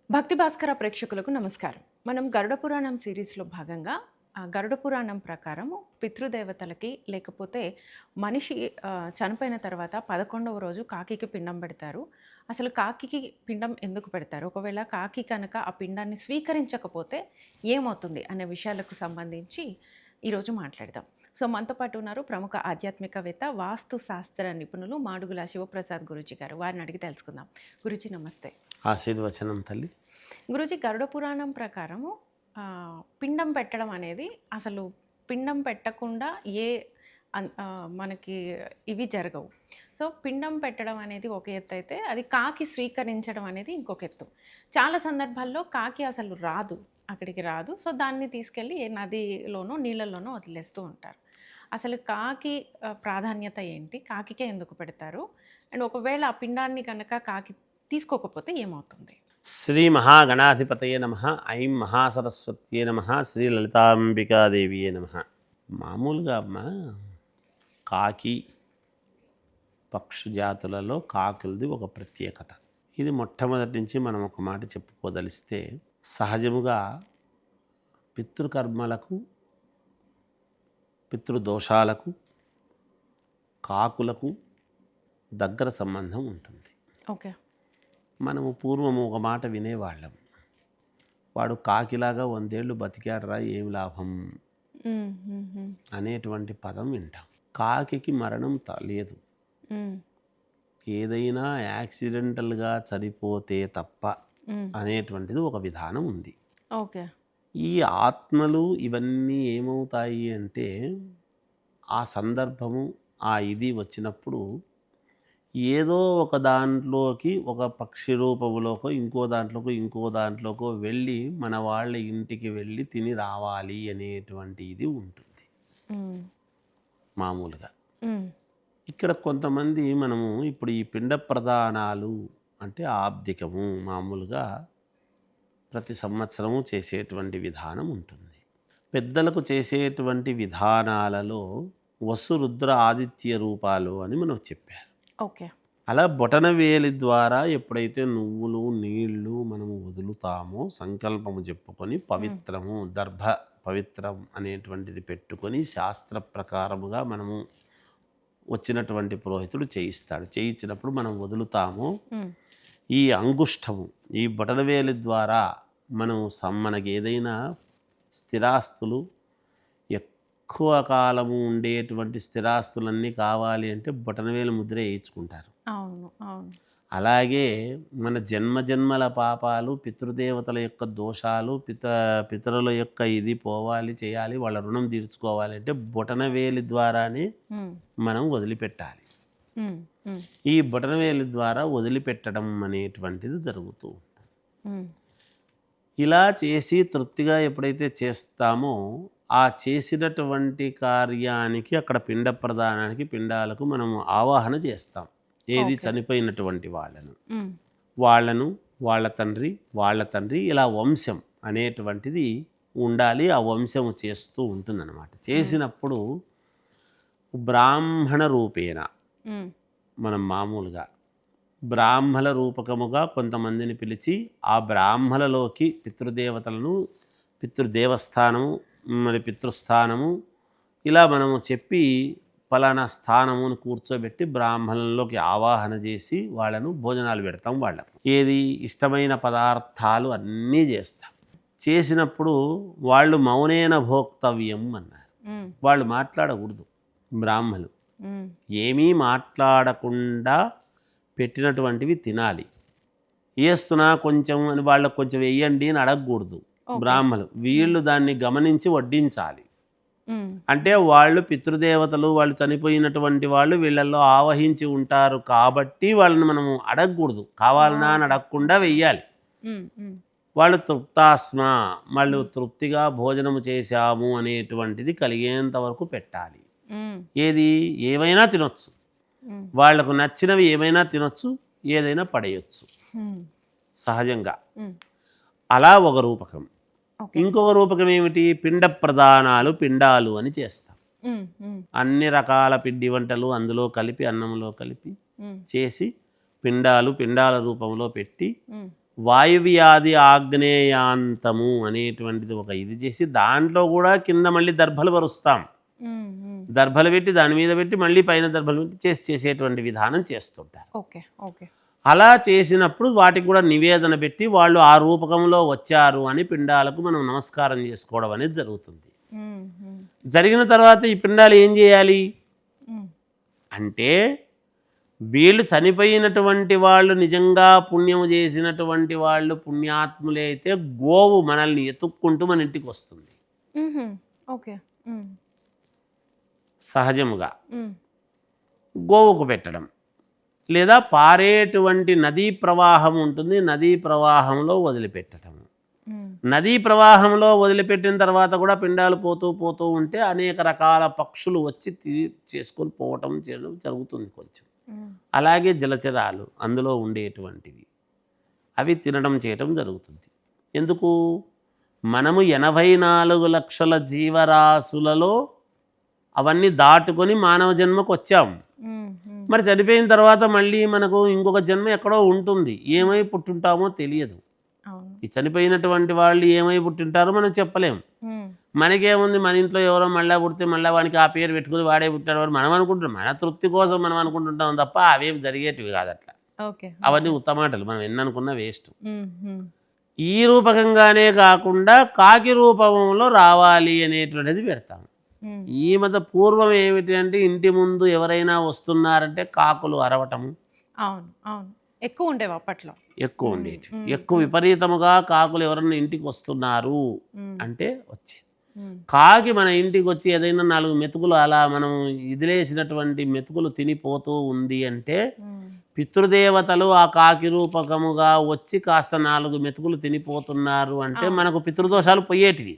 భక్తి భాస్కర ప్రేక్షకులకు నమస్కారం. మనం గరుడ పురాణం సిరీస్‌లో భాగంగా గరుడ పురాణం ప్రకారము పితృదేవతలకి లేకపోతే మనిషి చనిపోయిన తర్వాత 11వ రోజు కాకికి పిండం పెడతారు. అసలు కాకికి పిండం ఎందుకు పెడతారు? ఒకవేళ కాకి కనుక ఆ పిండాన్ని స్వీకరించకపోతే ఏమవుతుంది? అనే విషయాలకు సంబంధించి ఈరోజు మాట్లాడదాం. సో, మనతో పాటు ఉన్నారు ప్రముఖ ఆధ్యాత్మికవేత్త, వాస్తు శాస్త్ర నిపుణులు మాడుగుల శివప్రసాద్ గురూజీ గారు. వారిని అడిగి తెలుసుకుందాం. గురూజీ నమస్తే. ఆశీర్వచనం తల్లి. గురూజీ, గరుడ పురాణం ప్రకారము పిండం పెట్టడం అనేది అసలు పిండం పెట్టకుండా మనకి ఇవి జరగవు. సో, పిండం పెట్టడం అనేది ఒక ఎత్తు అయితే, అది కాకి స్వీకరించడం అనేది ఇంకొక ఎత్తు. చాలా సందర్భాల్లో కాకి అసలు రాదు, అక్కడికి రాదు. సో, దాన్ని తీసుకెళ్ళి ఏ నదిలోనో నీళ్ళల్లోనో వదిలేస్తూ ఉంటారు. అసలు కాకి ప్రాధాన్యత ఏంటి? కాకికే ఎందుకు పెడతారు? అండ్ ఒకవేళ ఆ పిండాన్ని కనుక కాకి తీసుకోకపోతే ఏమవుతుంది? శ్రీ మహాగణాధిపతయే నమ. ఐం మహాసరస్వత్యే నమ. శ్రీ లలితాంబికాదేవియే నమ. మామూలుగా అమ్మ, కాకి పక్షు జాతులలో కాకులది ఒక ప్రత్యేకత. ఇది మొట్టమొదటి నుంచి మనం ఒక మాట చెప్పుకోదలిస్తే, సహజముగా పితృకర్మలకు, పితృదోషాలకు కాకులకు దగ్గర సంబంధం ఉంటుంది. ఓకే. మనము పూర్వము ఒక మాట వినేవాళ్ళం, వాడు కాకిలాగా 100 ఏళ్ళు బతికాడరా ఏం లాభం అనేటువంటి పదం వింటాం. కాకికి మరణం లేదు. ఏదైనా యాక్సిడెంటల్గా చనిపోతే తప్ప అనేటువంటిది ఒక విధానం ఉంది. ఓకే. ఈ ఆత్మలు ఇవన్నీ ఏమవుతాయి అంటే, ఆ సందర్భము ఆ ఇది వచ్చినప్పుడు ఏదో ఒక దాంట్లోకి, ఒక పక్షి రూపంలోకో ఇంకో దాంట్లోకో వెళ్ళి మన వాళ్ళ ఇంటికి వెళ్ళి తిని రావాలి అనేటువంటి ఇది ఉంటుంది మామూలుగా. ఇక్కడ కొంతమంది మనము ఇప్పుడు ఈ పిండ ప్రదానాలు అంటే ఆబ్దికము మామూలుగా ప్రతి సంవత్సరము చేసేటువంటి విధానం ఉంటుంది. పెద్దలకు చేసేటువంటి విధానాలలో వసు రుద్ర ఆదిత్య రూపాలు అని మనం చెప్పారు. ఓకే. అలా బొటనవేలి ద్వారా ఎప్పుడైతే నువ్వులు నీళ్లు మనము వదులుతామో, సంకల్పము చెప్పుకొని పవిత్రము దర్భ పవిత్రం అనేటువంటిది పెట్టుకొని శాస్త్ర ప్రకారముగా మనము వచ్చినటువంటి పురోహితుడు చేయిస్తాడు. చేయించినప్పుడు మనం వదులుతామో, ఈ అంగుష్టము ఈ బొటనవేలి ద్వారా మనం మనకి ఏదైనా స్థిరాస్తులు, ఎక్కువ కాలము ఉండేటువంటి స్థిరాస్తులన్నీ కావాలి అంటే బొటనవేలు ముద్ర వేయించుకుంటారు. అవును, అవును. అలాగే మన జన్మజన్మల పాపాలు, పితృదేవతల యొక్క దోషాలు, పితరుల యొక్క ఇది పోవాలి, చేయాలి, వాళ్ళ రుణం తీర్చుకోవాలి అంటే బొటనవేలి ద్వారానే మనం వదిలిపెట్టాలి. ఈ బొటనవేలి ద్వారా వదిలిపెట్టడం అనేటువంటిది జరుగుతూ ఉంటుంది. ఇలా చేసి తృప్తిగా ఎప్పుడైతే చేస్తామో, ఆ చేసినటువంటి కార్యానికి అక్కడ పిండ ప్రదానానికి పిండాలకు మనము ఆవాహన చేస్తాం. ఏది చనిపోయినటువంటి వాళ్ళను వాళ్ళ తండ్రి ఇలా వంశం అనేటువంటిది ఉండాలి. ఆ వంశము చేస్తూ ఉంటుందన్నమాట. చేసినప్పుడు బ్రాహ్మణ రూపేణ మనం మామూలుగా బ్రాహ్మణ రూపకముగా కొంతమందిని పిలిచి, ఆ బ్రాహ్మణలోకి పితృదేవతలను, పితృదేవస్థానము మరి పితృస్థానము ఇలా మనము చెప్పి ఫలానా స్థానమును కూర్చోబెట్టి బ్రాహ్మణుల్లోకి ఆవాహన చేసి వాళ్ళను భోజనాలు పెడతాం. వాళ్ళకు ఏది ఇష్టమైన పదార్థాలు అన్నీ చేస్తాం. చేసినప్పుడు వాళ్ళు మౌనేన భోక్తవ్యం అన్నారు. వాళ్ళు మాట్లాడకూడదు. బ్రాహ్మణులు ఏమీ మాట్లాడకుండా పెట్టినటువంటివి తినాలి. వేస్తున్నా కొంచెం అని వాళ్ళకు కొంచెం వేయండి అని అడగకూడదు. బ్రాహ్మణులు వీళ్ళు దాన్ని గమనించి వడ్డించాలి. అంటే వాళ్ళు పితృదేవతలు, వాళ్ళు చనిపోయినటువంటి వాళ్ళు వీళ్ళల్లో ఆవహించి ఉంటారు కాబట్టి వాళ్ళని మనము అడగకూడదు. కావాలన్నా అని అడగకుండా వెయ్యాలి. వాళ్ళు తృప్తాస్మ, వాళ్ళు తృప్తిగా భోజనము చేశాము అనేటువంటిది కలిగేంత వరకు పెట్టాలి. ఏది ఏమైనా తినొచ్చు, వాళ్లకు నచ్చినవి ఏమైనా తినొచ్చు, ఏదైనా పడేయచ్చు సహజంగా. అలా ఒక రూపకం. ఇంకొక రూపకం ఏమిటి? పిండ ప్రదానాలు, పిండాలు అని చేస్తాం. అన్ని రకాల పిండి వంటలు అందులో కలిపి, అన్నంలో కలిపి చేసి పిండాల రూపంలో పెట్టి వాయువ్యాధి ఆగ్నేయాంతము అనేటువంటిది ఒక ఇది చేసి దాంట్లో కూడా కింద మళ్ళీ దర్భలు పరుస్తాం. దర్భలు పెట్టి దాని మీద పెట్టి మళ్ళీ పైన దర్భలు పెట్టి చేసేటువంటి విధానం చేస్తుంటారు. Okay okay. అలా చేసినప్పుడు వాటికి కూడా నివేదన పెట్టి వాళ్ళు ఆ రూపకంలో వచ్చారు అని పిండాలకు మనం నమస్కారం చేసుకోవడం అనేది జరుగుతుంది. జరిగిన తర్వాత ఈ పిండాలు ఏం చేయాలి అంటే, వీళ్ళు చనిపోయినటువంటి వాళ్ళు నిజంగా పుణ్యము చేసినటువంటి వాళ్ళు పుణ్యాత్ములే అయితే గోవు మనల్ని ఎత్తుక్కుంటూ మన ఇంటికి వస్తుంది ఓకే. సహజముగా. గోవుకు పెట్టడం, లేదా పారేటువంటి నదీ ప్రవాహం ఉంటుంది, నదీ ప్రవాహంలో వదిలిపెట్టడం. నదీ ప్రవాహంలో వదిలిపెట్టిన తర్వాత కూడా పిండాలు పోతూ పోతూ ఉంటే అనేక రకాల పక్షులు వచ్చి చేసుకొని పోవటం చేయడం జరుగుతుంది కొంచెం. అలాగే జలచరాలు అందులో ఉండేటువంటివి అవి తినడం చేయటం జరుగుతుంది. ఎందుకు? మనము 84 లక్షల జీవరాశులలో అవన్నీ దాటుకొని మానవ జన్మకు వచ్చాం. మరి చనిపోయిన తర్వాత మళ్ళీ మనకు ఇంకొక జన్మ ఎక్కడో ఉంటుంది, ఏమై పుట్టుంటామో తెలియదు. ఈ చనిపోయినటువంటి వాళ్ళు ఏమై పుట్టింటారో మనం చెప్పలేం. మనకేముంది, మన ఇంట్లో ఎవరో మళ్ళీ పుడితే మళ్ళీ వానికి ఆ పేరు పెట్టుకుని వాడే పుట్టాడు వాడు మనం అనుకుంటున్నాం, మన తృప్తి కోసం మనం అనుకుంటుంటాం తప్ప అవేం జరిగేటివి కాదు అట్లా. అవన్నీ ఉత్తమాటలు, మనం ఎన్ననుకున్నా వేస్ట్. ఈ రూపకంగానే కాకుండా కాకి రూపంలో రావాలి అనేటువంటిది పెడతాం. ఈ మధ్య పూర్వం ఏమిటి అంటే, ఇంటి ముందు ఎవరైనా వస్తున్నారంటే కాకులు అరవటము ఎక్కువ ఉండేవి అప్పట్లో, ఎక్కువ ఉండేది. ఎక్కువ విపరీతముగా కాకులు ఎవరన్నా ఇంటికి వస్తున్నారు అంటే వచ్చేది. కాకి మన ఇంటికి వచ్చి ఏదైనా 4 మెతుకులు అలా మనం ఇదిలేసినటువంటి మెతుకులు తినిపోతూ ఉంది అంటే పితృదేవతలు ఆ కాకి రూపకముగా వచ్చి కాస్త 4 మెతుకులు తినిపోతున్నారు అంటే మనకు పితృదోషాలు పోయేటివి.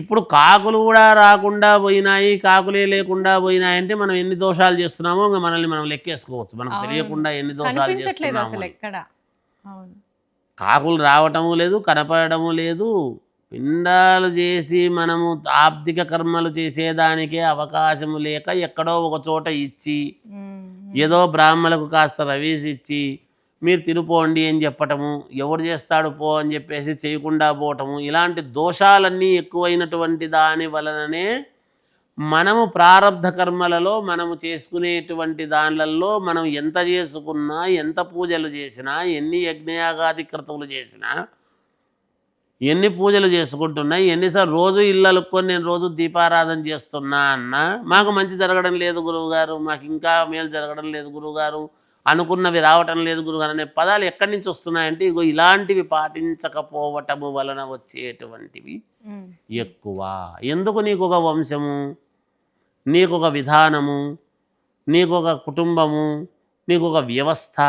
ఇప్పుడు కాకులు కూడా రాకుండా పోయినాయి, కాకులే లేకుండా పోయినాయి అంటే మనం ఎన్ని దోషాలు చేస్తున్నామో ఇంకా మనల్ని మనం లెక్కేసుకోవచ్చు. మనకు తెలియకుండా ఎన్ని దోషాలు చేస్తున్నాము. కాకులు రావటము లేదు, కనపడము లేదు. పిండాలు చేసి మనము ఆబ్దిక కర్మలు చేసేదానికే అవకాశము లేక ఎక్కడో ఒక చోట ఇచ్చి ఏదో బ్రాహ్మణులకు కాస్త రవీసి ఇచ్చి మీరు తినిపోండి అని చెప్పటము, ఎవడు చేస్తాడు పో అని చెప్పేసి చేయకుండా పోవటము, ఇలాంటి దోషాలన్నీ ఎక్కువైనటువంటి దాని వలననే మనము ప్రారబ్ధ కర్మలలో మనము చేసుకునేటువంటి దానిలలో మనం ఎంత చేసుకున్నా, ఎంత పూజలు చేసినా, ఎన్ని యజ్ఞయాగాది క్రతువులు చేసినా, ఎన్ని పూజలు చేసుకుంటున్నా, ఎన్నిసార్లు రోజు ఇల్లు అలుక్కొని నేను రోజు దీపారాధన చేస్తున్నా అన్న మాకు మంచి జరగడం లేదు గురువుగారు, మాకు ఇంకా మేలు జరగడం లేదు గురువుగారు, అనుకున్నవి రావటం లేదు గురుగారు అనే పదాలు ఎక్కడి నుంచి వస్తున్నాయంటే ఇగో ఇలాంటివి పాటించకపోవటము వలన వచ్చేటువంటివి ఎక్కువ. ఎందుకు? నీకు ఒక వంశము, నీకు ఒక విధానము, నీకు ఒక కుటుంబము, నీకు ఒక వ్యవస్థ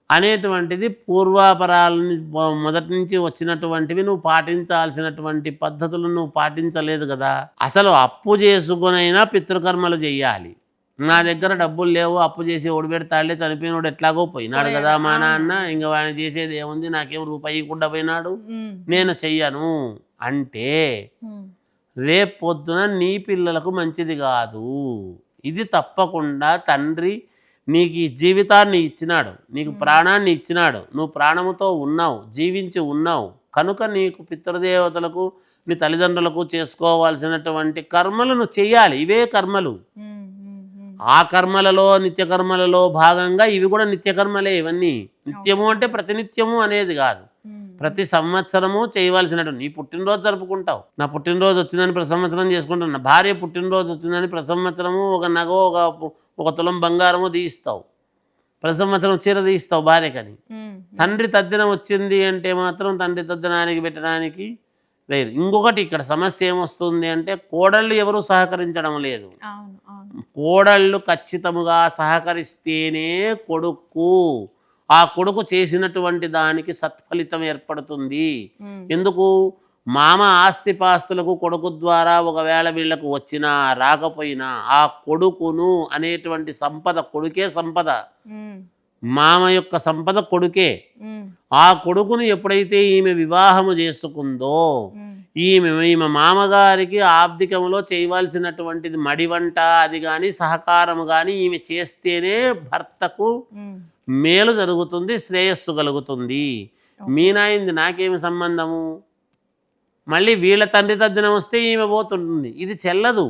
అనేటువంటిది పూర్వాపరాలని మొదటి నుంచి వచ్చినటువంటివి నువ్వు పాటించాల్సినటువంటి పద్ధతులు నువ్వు పాటించలేదు కదా. అసలు అప్పు చేసుకునైనా పితృకర్మలు చెయ్యాలి. నా దగ్గర డబ్బులు లేవు, అప్పు చేసి ఓడిపెడతాడులే, చనిపోయినోడు ఎట్లాగో పోయినాడు కదా మా నాన్న, ఇంకా వాడిని చేసేది ఏముంది, నాకేం రూపాయి ఇవ్వకుండా పోయినాడు, నేను చెయ్యను అంటే రేపు పొద్దున నీ పిల్లలకు మంచిది కాదు. ఇది తప్పకుండా తండ్రి నీకు ఈ జీవితాన్ని ఇచ్చినాడు, నీకు ప్రాణాన్ని ఇచ్చినాడు, నువ్వు ప్రాణముతో ఉన్నావు, జీవించి ఉన్నావు కనుక నీకు పితృదేవతలకు నీ తల్లిదండ్రులకు చేసుకోవాల్సినటువంటి కర్మలు నువ్వు చెయ్యాలి. ఇవే కర్మలు. ఆ కర్మలలో నిత్యకర్మలలో భాగంగా ఇవి కూడా నిత్యకర్మలే. ఇవన్నీ నిత్యము అంటే ప్రతినిత్యము అనేది కాదు, ప్రతి సంవత్సరము చేయవలసినటువంటి. నీ పుట్టినరోజు జరుపుకుంటావు, నా పుట్టినరోజు వచ్చిందని ప్రతి సంవత్సరం చేసుకుంటున్నా, భార్య పుట్టినరోజు వచ్చిందని ప్రతి సంవత్సరము ఒక నగో ఒక తులం బంగారము తీయిస్తావు, ప్రతి సంవత్సరం చీర తీయిస్తావు భార్యకని. తండ్రి తద్దినం వచ్చింది అంటే మాత్రం తండ్రి తద్దినానికి పెట్టడానికి లేదు. ఇంకొకటి ఇక్కడ సమస్య ఏమొస్తుంది అంటే కోడళ్ళు ఎవరు సహకరించడం లేదు. కోడళ్ళు ఖచ్చితముగా సహకరిస్తేనే ఆ కొడుకు చేసినటువంటి దానికి సత్ఫలితం ఏర్పడుతుంది. ఎందుకు? మామ ఆస్తిపాస్తులకు కొడుకు ద్వారా ఒకవేళ వీళ్లకు వచ్చినా రాకపోయినా ఆ కొడుకును అనేటువంటి సంపద, కొడుకే సంపద, మామ యొక్క సంపద కొడుకే. ఆ కొడుకును ఎప్పుడైతే ఈమె వివాహము చేసుకుందో ఈమె మామగారికి ఆబ్దికంలో చేయవలసినటువంటిది మడివంట అది కానీ సహకారము కానీ ఈమె చేస్తేనే భర్తకు మేలు జరుగుతుంది, శ్రేయస్సు కలుగుతుంది. మీనాయింది నాకేమి సంబంధము, మళ్ళీ వీళ్ళ తండ్రి తద్దినం వస్తే ఈమె పోతుంటుంది, ఇది చెల్లదు.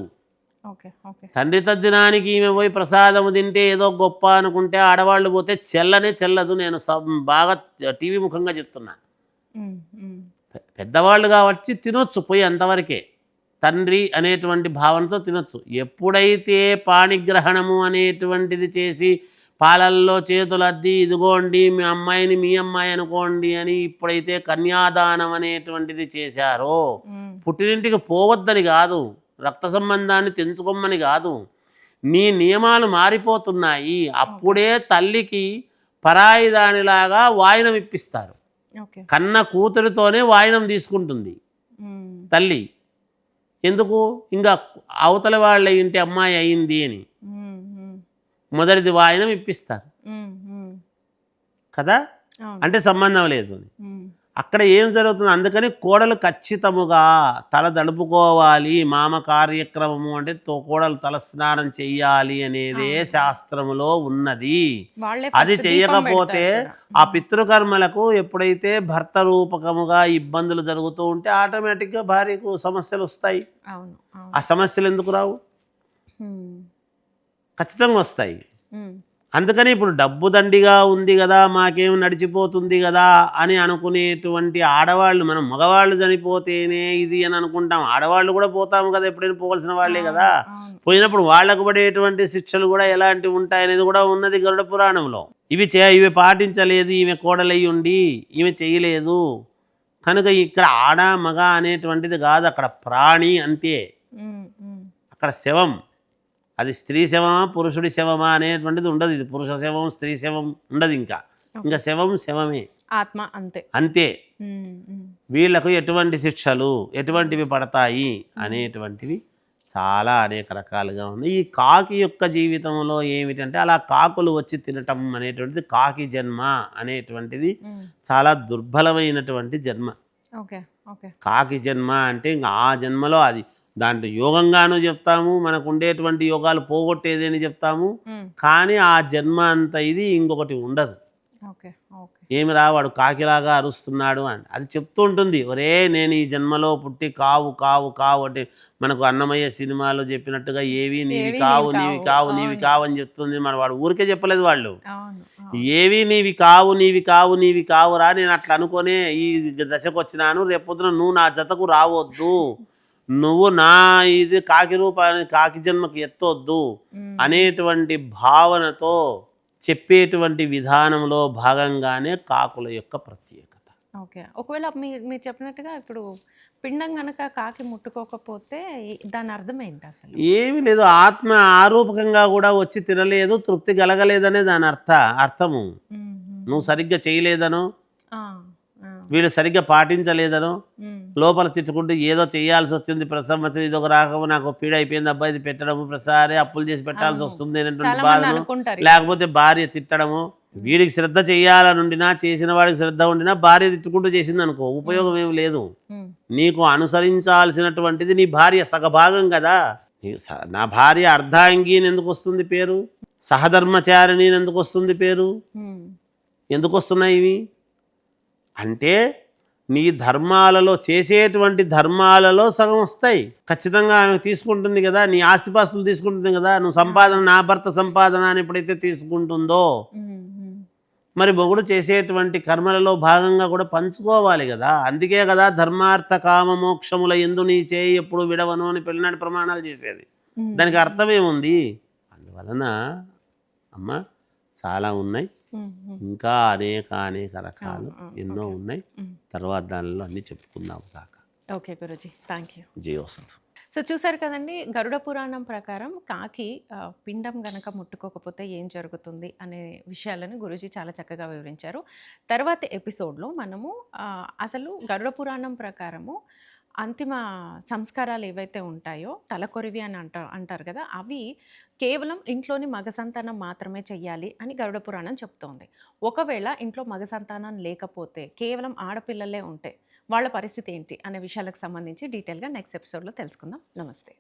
ఓకే ఓకే తండ్రి తద్దినానికి ఈమె పోయి ప్రసాదము తింటే ఏదో గొప్ప అనుకుంటే ఆడవాళ్ళు పోతే చెల్లనే చెల్లదు. నేను బాగా టీవీ ముఖంగా చెప్తున్నా. పెద్దవాళ్ళు కాబట్టి తినొచ్చు పోయి అంతవరకే, తండ్రి అనేటువంటి భావనతో తినొచ్చు. ఎప్పుడైతే పాణిగ్రహణము అనేటువంటిది చేసి పాలల్లో చేతులు అద్ది ఇదిగోండి మీ అమ్మాయిని మీ అమ్మాయి అనుకోండి అని ఎప్పుడైతే కన్యాదానం అనేటువంటిది చేశారో, పుట్టినింటికి పోవద్దని కాదు, రక్త సంబంధాన్ని తెంచుకోమని కాదు, నీ నియమాలు మారిపోతున్నాయి. అప్పుడే తల్లికి పరాయి దానిలాగా వాయినం ఇప్పిస్తారు. కన్న కూతురితోనే వాయినం తీసుకుంటుంది తల్లి. ఎందుకు? ఇంకా అవతల వాళ్ళ ఇంటి అమ్మాయి అయింది అని మొదటిది వాయినం ఇప్పిస్తారు కదా, అంటే సంబంధం లేదు అని. అక్కడ ఏం జరుగుతుంది? అందుకని కోడలు ఖచ్చితముగా తల దడుపుకోవాలి. మామ కార్యక్రమము అంటే కోడలు తల స్నానం చెయ్యాలి అనేదే శాస్త్రములో ఉన్నది. అది చెయ్యకపోతే ఆ పితృకర్మలకు ఎప్పుడైతే భర్త రూపకముగా ఇబ్బందులు జరుగుతూ ఉంటే ఆటోమేటిక్గా భార్యకు సమస్యలు వస్తాయి. ఆ సమస్యలు ఎందుకు రావు? ఖచ్చితంగా వస్తాయి. అందుకని ఇప్పుడు డబ్బు దండిగా ఉంది కదా, మాకేం నడిచిపోతుంది కదా అని అనుకునేటువంటి ఆడవాళ్ళు, మనం మగవాళ్ళు చనిపోతేనే ఇది అని అనుకుంటాం, ఆడవాళ్ళు కూడా పోతాము కదా, ఎప్పుడైనా పోవాల్సిన వాళ్ళే కదా. పోయినప్పుడు వాళ్లకు పడేటువంటి శిక్షలు కూడా ఎలాంటివి ఉంటాయనేది కూడా ఉన్నది గరుడ పురాణంలో. ఇవి పాటించలేదు, ఈమె కోడలయ్యి ఉండి ఈమె చేయలేదు కనుక ఇక్కడ ఆడ మగ అనేటువంటిది కాదు, అక్కడ ప్రాణి అంతే. అక్కడ శవం, అది స్త్రీ శవమా పురుషుడి శవమా అనేటువంటిది ఉండదు. ఇది పురుష శవం స్త్రీ శవం ఉండదు. ఇంకా శవం శవమే, ఆత్మ అంతే అంతే. వీళ్లకు ఎటువంటి శిక్షలు ఎటువంటివి పడతాయి అనేటువంటివి చాలా అనేక రకాలుగా ఉంది. ఈ కాకి యొక్క జీవితంలో ఏమిటంటే అలా కాకులు వచ్చి తినటం అనేటువంటిది, కాకి జన్మ అనేటువంటిది చాలా దుర్బలమైనటువంటి జన్మ. కాకి జన్మ అంటే ఇంకా ఆ జన్మలో అది దాంట్లో యోగంగానూ చెప్తాము, మనకు ఉండేటువంటి యోగాలు పోగొట్టేది అని చెప్తాము, కానీ ఆ జన్మ అంత ఇది ఇంకొకటి ఉండదు. ఏమి వాడు కాకిలాగా అరుస్తున్నాడు అని అది చెప్తూ ఉంటుంది. ఒరే నేను ఈ జన్మలో పుట్టి కావు కావు కావు అంటే మనకు అన్నమయ్య సినిమాలో చెప్పినట్టుగా ఏవి నీవి కావు నీవి కావు నీవి కావు అని చెప్తుంది. మన వాడు ఊరికే చెప్పలేదు, వాళ్ళు ఏవి నీవి కావు నీవి కావు నీవి కావురా, నేను అట్లా అనుకునే ఈ దశకు వచ్చినాను, రేపొద్దున నువ్వు నా జతకు రావద్దు, నువ్వు నా ఇది కాకి రూపాన్ని కాకి జన్మకు ఎత్తొద్దు అనేటువంటి భావనతో చెప్పేటువంటి విధానంలో భాగంగానే కాకుల యొక్క ప్రత్యేకత. ఒకవేళ మీరు చెప్పినట్టుగా ఇప్పుడు పిండం గనక కాకి ముట్టుకోకపోతే దాని అర్థం ఏంటి? అసలు ఏమీ లేదు, ఆత్మ ఆరూపకంగా కూడా వచ్చి తినలేదు, తృప్తి కలగలేదనే దాని అర్థము. నువ్వు సరిగ్గా చేయలేదనో, వీళ్ళు సరిగ్గా పాటించలేదనో, లోపల తిట్టుకుంటూ ఏదో చేయాల్సి వచ్చింది, ప్రసవం ఇది ఒక రాకము, నాకు పీడ అయిపోయింది అబ్బాయి, ఇది పెట్టడము, ప్రసారే అప్పులు చేసి పెట్టాల్సి వస్తుంది అనేటువంటి బాధను, లేకపోతే భార్య తిట్టడము. వీడికి శ్రద్ధ చేయాలనుండినా, చేసిన వాడికి శ్రద్ధ ఉండినా భార్య తిట్టుకుంటూ చేసింది అనుకో, ఉపయోగం ఏమి లేదు. నీకు అనుసరించాల్సినటువంటిది నీ భార్య సగభాగం కదా. నా భార్య అర్ధాంగి ఎందుకు వస్తుంది పేరు, సహధర్మచారిణి ఎందుకు వస్తుంది పేరు, ఎందుకు వస్తున్నాయి ఇవి అంటే నీ ధర్మాలలో చేసేటువంటి ధర్మాలలో సగం వస్తాయి. ఖచ్చితంగా ఆమె తీసుకుంటుంది కదా, నీ ఆస్తిపాస్తులు తీసుకుంటుంది కదా. నువ్వు సంపాదన, నా భర్త సంపాదన అని ఎప్పుడైతే తీసుకుంటుందో, మరి మొగుడు చేసేటువంటి కర్మలలో భాగంగా కూడా పంచుకోవాలి కదా. అందుకే కదా ధర్మార్థ కామ మోక్షముల యందు నీ చేయి ఎప్పుడు విడవను అని పెళ్ళినాటి ప్రమాణాలు చేసేది. దానికి అర్థమేముంది? అందువలన అమ్మ చాలా ఉన్నాయి, ఇంకా అనేక రకాలు ఎన్నో ఉన్నాయి. తర్వాత దానిలో అన్ని చెప్పుకుందాం కాక. ఓకే గురూజీ, థ్యాంక్ యూ. జయోస్తు. సో చూసారు కదండి, గరుడ పురాణం ప్రకారం కాకి పిండం గనక ముట్టుకోకపోతే ఏం జరుగుతుంది అనే విషయాలను గురూజీ చాలా చక్కగా వివరించారు. తర్వాత ఎపిసోడ్లో మనము అసలు గరుడ పురాణం ప్రకారము అంతిమ సంస్కారాలు ఏవైతే ఉంటాయో, తలకొరివి అని అంటారు కదా, అవి కేవలం ఇంట్లోని మగ సంతానం మాత్రమే చెయ్యాలి అని గరుడ పురాణం చెప్తోంది. ఒకవేళ ఇంట్లో మగ సంతానం లేకపోతే కేవలం ఆడపిల్లలే ఉంటే వాళ్ళ పరిస్థితి ఏంటి అనే విషయాలకు సంబంధించి డీటెయిల్గా నెక్స్ట్ ఎపిసోడ్లో తెలుసుకుందాం. నమస్తే.